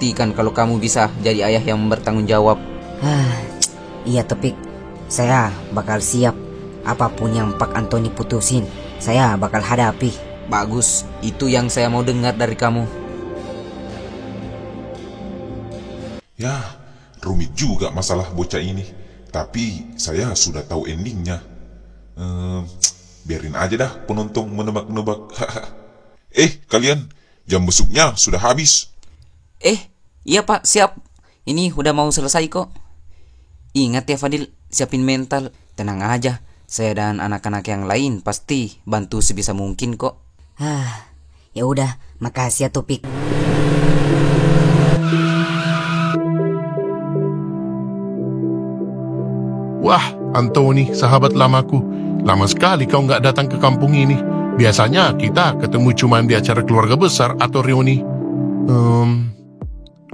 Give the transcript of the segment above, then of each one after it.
buktikan kalau kamu bisa jadi ayah yang bertanggung jawab. Iya Topik, saya bakal siap. Apapun yang Pak Antoni putusin, saya bakal hadapi. Bagus, itu yang saya mau dengar dari kamu. Ya, rumit juga masalah bocah ini. Tapi saya sudah tahu endingnya. Biarin aja dah penonton menebak-nebak. Kalian, jam besuknya sudah habis. Iya Pak, siap. Ini udah mau selesai kok. Ingat ya Fadil, siapin mental. Tenang aja, saya dan anak-anak yang lain pasti bantu sebisa mungkin kok. Ya udah, makasih ya Topik. Wah, Antoni, sahabat lamaku. Lama sekali kau nggak datang ke kampung ini. Biasanya kita ketemu cuma di acara keluarga besar atau reuni.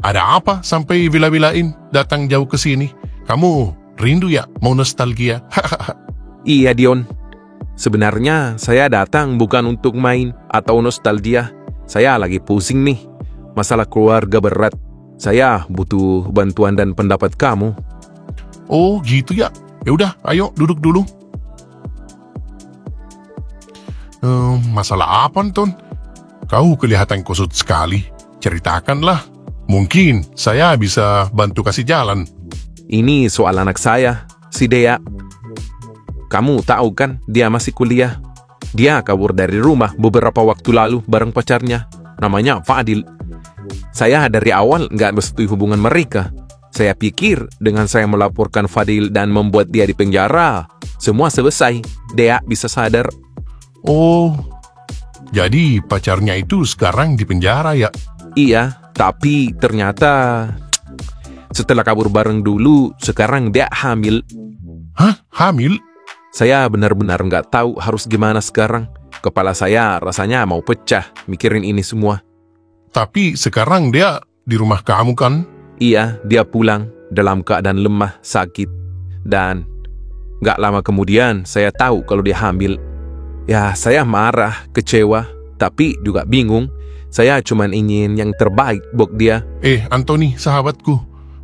Ada apa sampai bila-bilain datang jauh ke sini? Kamu rindu ya? Mau nostalgia? Iya Dion. Sebenarnya saya datang bukan untuk main atau nostalgia. Saya lagi pusing nih. Masalah keluarga berat. Saya butuh bantuan dan pendapat kamu. Oh gitu ya. Ya udah, ayo duduk dulu. Masalah apa, Anton? Kau kelihatan kusut sekali. Ceritakanlah. Mungkin saya bisa bantu kasih jalan. Ini soal anak saya, si Dea. Kamu tahu kan, dia masih kuliah. Dia kabur dari rumah beberapa waktu lalu bareng pacarnya. Namanya Fadil. Saya dari awal nggak mesti hubungan mereka. Saya pikir dengan saya melaporkan Fadil dan membuat dia di penjara, semua selesai. Dea bisa sadar. Oh, jadi pacarnya itu sekarang di penjara ya? Iya, tapi ternyata setelah kabur bareng dulu, sekarang dia hamil. Hah? Hamil? Saya benar-benar nggak tahu harus gimana sekarang. Kepala saya rasanya mau pecah mikirin ini semua. Tapi sekarang dia di rumah kamu kan? Iya, dia pulang dalam keadaan lemah, sakit. Dan nggak lama kemudian saya tahu kalau dia hamil. Ya, saya marah, kecewa, tapi juga bingung. Saya cuma ingin yang terbaik buat dia. Antoni, sahabatku,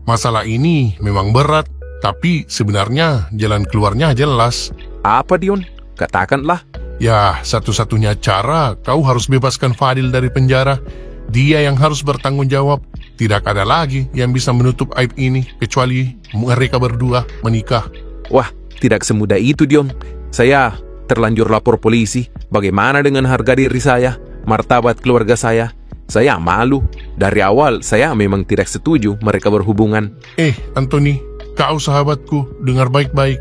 masalah ini memang berat, tapi sebenarnya jalan keluarnya jelas. Apa, Dion? Katakanlah. Ya, satu-satunya cara kau harus bebaskan Fadil dari penjara. Dia yang harus bertanggung jawab. Tidak ada lagi yang bisa menutup aib ini kecuali mereka berdua menikah. Wah, tidak semudah itu, Dion. Saya terlanjur lapor polisi. Bagaimana dengan harga diri saya, martabat keluarga saya? Saya malu. Dari awal saya memang tidak setuju mereka berhubungan. Antoni, kau sahabatku, dengar baik-baik.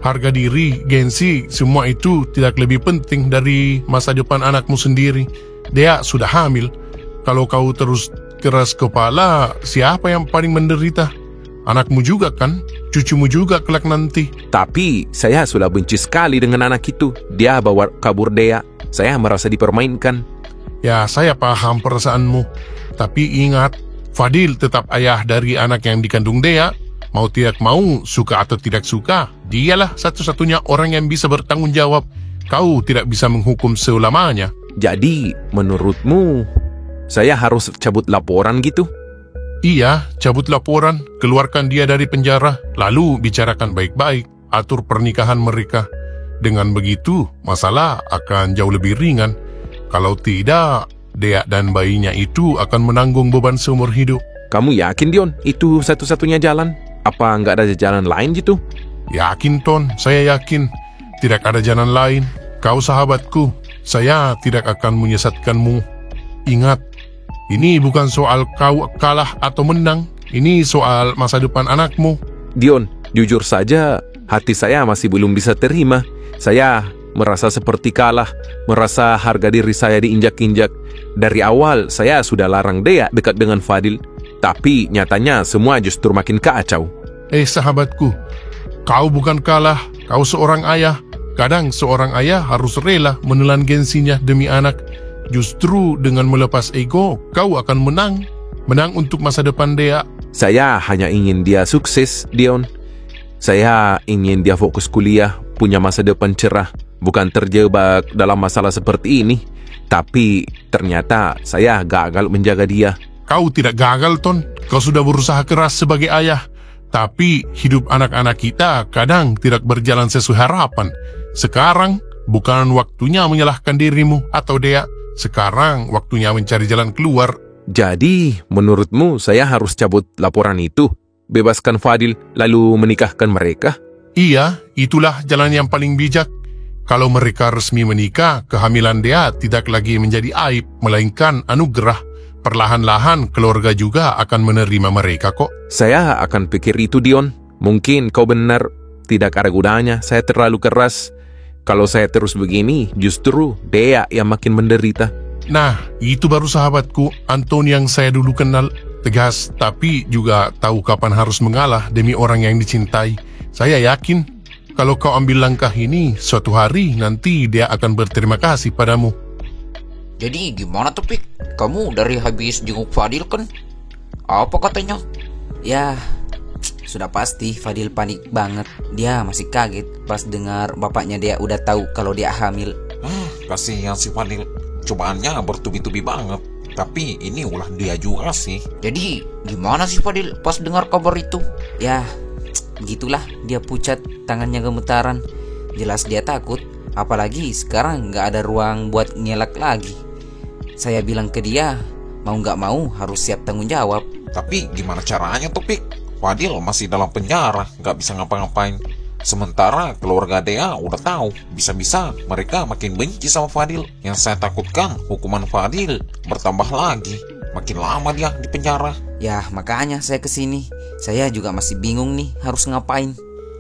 Harga diri, gengsi, semua itu tidak lebih penting dari masa depan anakmu sendiri. Dia sudah hamil. Kalau kau terus keras kepala, siapa yang paling menderita? Anakmu juga kan? Cucumu juga kelak nanti. Tapi saya sudah benci sekali dengan anak itu. Dia bawa kabur Dea. Saya merasa dipermainkan. Ya, saya paham perasaanmu. Tapi ingat, Fadil tetap ayah dari anak yang dikandung Dea. Mau tidak mau, suka atau tidak suka, dialah satu-satunya orang yang bisa bertanggung jawab. Kau tidak bisa menghukum selamanya. Jadi, menurutmu, saya harus cabut laporan gitu? Iya, cabut laporan, keluarkan dia dari penjara, lalu bicarakan baik-baik, atur pernikahan mereka. Dengan begitu, masalah akan jauh lebih ringan. Kalau tidak, Dea dan bayinya itu akan menanggung beban seumur hidup. Kamu yakin, Dion, itu satu-satunya jalan? Apa nggak ada jalan lain gitu? Yakin, Ton, saya yakin. Tidak ada jalan lain. Kau sahabatku, saya tidak akan menyesatkanmu. Ingat, ini bukan soal kau kalah atau menang. Ini soal masa depan anakmu. Dion, jujur saja, hati saya masih belum bisa terima. Saya merasa seperti kalah, merasa harga diri saya diinjak-injak. Dari awal, saya sudah larang Dea dekat dengan Fadil. Tapi nyatanya semua justru makin kacau. Sahabatku, kau bukan kalah, kau seorang ayah. Kadang seorang ayah harus rela menelan gengsinya demi anak. Justru dengan melepas ego, kau akan menang. Menang untuk masa depan Dea. Saya hanya ingin dia sukses, Dion. Saya ingin dia fokus kuliah, punya masa depan cerah, bukan terjebak dalam masalah seperti ini. Tapi ternyata saya gagal menjaga dia. kau tidak gagal, Ton. Kau sudah berusaha keras sebagai ayah. Tapi hidup anak-anak kita kadang tidak berjalan sesuai harapan. Sekarang bukan waktunya menyalahkan dirimu atau Dea. Sekarang waktunya mencari jalan keluar. Jadi, menurutmu saya harus cabut laporan itu? Bebaskan Fadil, lalu menikahkan mereka? Iya, itulah jalan yang paling bijak. Kalau mereka resmi menikah, kehamilan Dea tidak lagi menjadi aib, melainkan anugerah. Perlahan-lahan keluarga juga akan menerima mereka kok. Saya akan pikir itu, Dion. Mungkin kau benar, tidak ada gunanya saya terlalu keras. Kalau saya terus begini, justru Dea yang makin menderita. Nah, itu baru sahabatku, Antoni yang saya dulu kenal. Tegas, tapi juga tahu kapan harus mengalah demi orang yang dicintai. Saya yakin kalau kau ambil langkah ini, suatu hari nanti dia akan berterima kasih padamu. Jadi gimana tuh, Pik? Kamu dari habis jenguk Fadil kan? Apa katanya? Ya, sudah pasti Fadil panik banget. Dia masih kaget pas dengar bapaknya dia udah tahu kalau dia hamil. Kasihan si Fadil. Cobaannya bertubi-tubi banget. Tapi ini ulah dia juga sih. Jadi gimana sih Fadil pas dengar kabar itu? Ya, begitulah, dia pucat, tangannya gemetaran. Jelas dia takut, apalagi sekarang gak ada ruang buat ngelak lagi. Saya bilang ke dia, mau gak mau harus siap tanggung jawab. Tapi gimana caranya tuh, Pik? Fadil masih dalam penjara, gak bisa ngapa-ngapain. Sementara keluarga Dea udah tahu, bisa-bisa mereka makin benci sama Fadil. Yang saya takutkan hukuman Fadil bertambah lagi. Makin lama dia di penjara. Ya, makanya saya kesini. Saya juga masih bingung nih harus ngapain.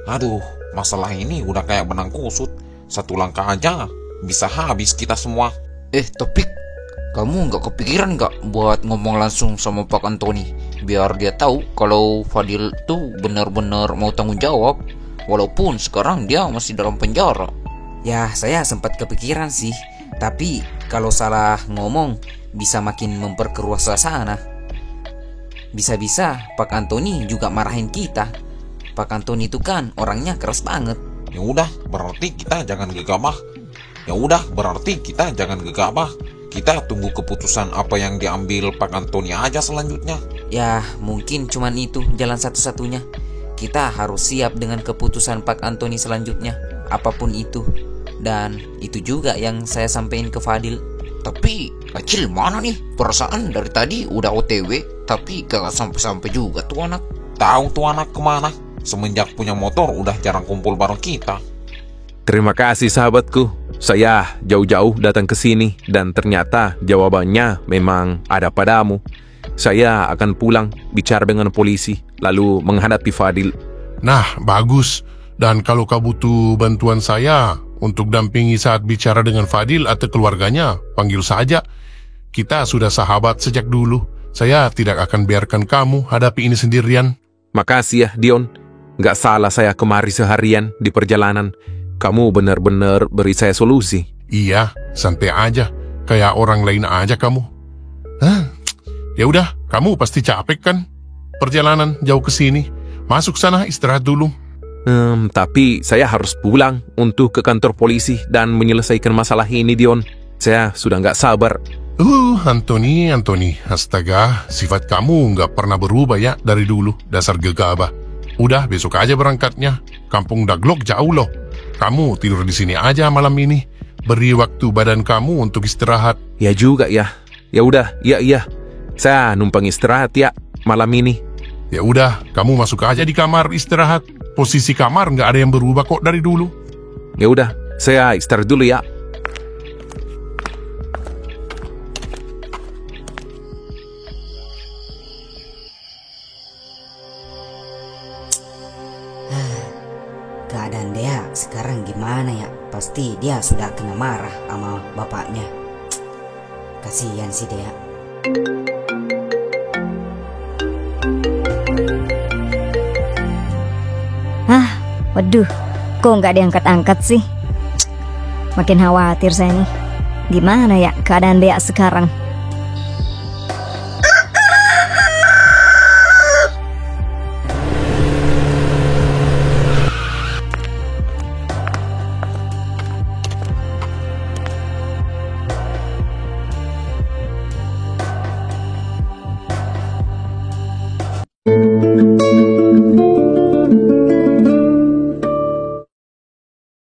Aduh, masalah ini udah kayak benang kusut. Satu langkah aja bisa habis kita semua. Topik, kamu nggak kepikiran nggak buat ngomong langsung sama Pak Antoni, biar dia tahu kalau Fadil tuh benar-benar mau tanggung jawab, walaupun sekarang dia masih dalam penjara. Ya, saya sempat kepikiran sih, tapi kalau salah ngomong bisa makin memperkeruh suasana. Bisa-bisa Pak Antoni juga marahin kita. Pak Antoni itu kan orangnya keras banget. Ya udah, berarti kita jangan gegabah. Kita tunggu keputusan apa yang diambil Pak Antoni aja selanjutnya. Ya, mungkin cuman itu jalan satu-satunya. Kita harus siap dengan keputusan Pak Antoni selanjutnya, apapun itu. Dan itu juga yang saya sampaikan ke Fadil. Tapi Acil mana nih? Perasaan dari tadi udah OTW, tapi gak sampai-sampai juga tuh anak. Tahu tuh anak kemana? Semenjak punya motor udah jarang kumpul bareng kita. Terima kasih sahabatku. Saya jauh-jauh datang ke sini dan ternyata jawabannya memang ada padamu. Saya akan pulang, bicara dengan polisi, lalu menghadapi Fadil. Nah, bagus. Dan kalau kau butuh bantuan saya untuk dampingi saat bicara dengan Fadil atau keluarganya, panggil saja. Kita sudah sahabat sejak dulu. Saya tidak akan biarkan kamu hadapi ini sendirian. Makasih ya, Dion. Gak salah saya kemari seharian di perjalanan. Kamu benar-benar beri saya solusi. Iya, santai aja. Kayak orang lain aja kamu. Ya udah, kamu pasti capek kan? Perjalanan jauh ke sini. Masuk sana, istirahat dulu. Tapi saya harus pulang untuk ke kantor polisi dan menyelesaikan masalah ini, Dion. Saya sudah gak sabar. Antoni, astaga, sifat kamu gak pernah berubah ya dari dulu, dasar gegabah. Udah, besok aja berangkatnya. Kampung Daglok jauh loh. Kamu tidur di sini aja malam ini. Beri waktu badan kamu untuk istirahat. Ya juga ya. Ya udah, iya. Saya numpang istirahat ya malam ini. Ya udah, kamu masuk aja di kamar istirahat. Posisi kamar nggak ada yang berubah kok dari dulu. Ya udah, saya istirahat dulu ya. Keadaan dia sekarang gimana ya? Pasti dia sudah kena marah sama bapaknya. Kasihan si Dea. Waduh, kok nggak diangkat-angkat sih? Makin khawatir saya nih. Gimana ya keadaan Dea sekarang? Thank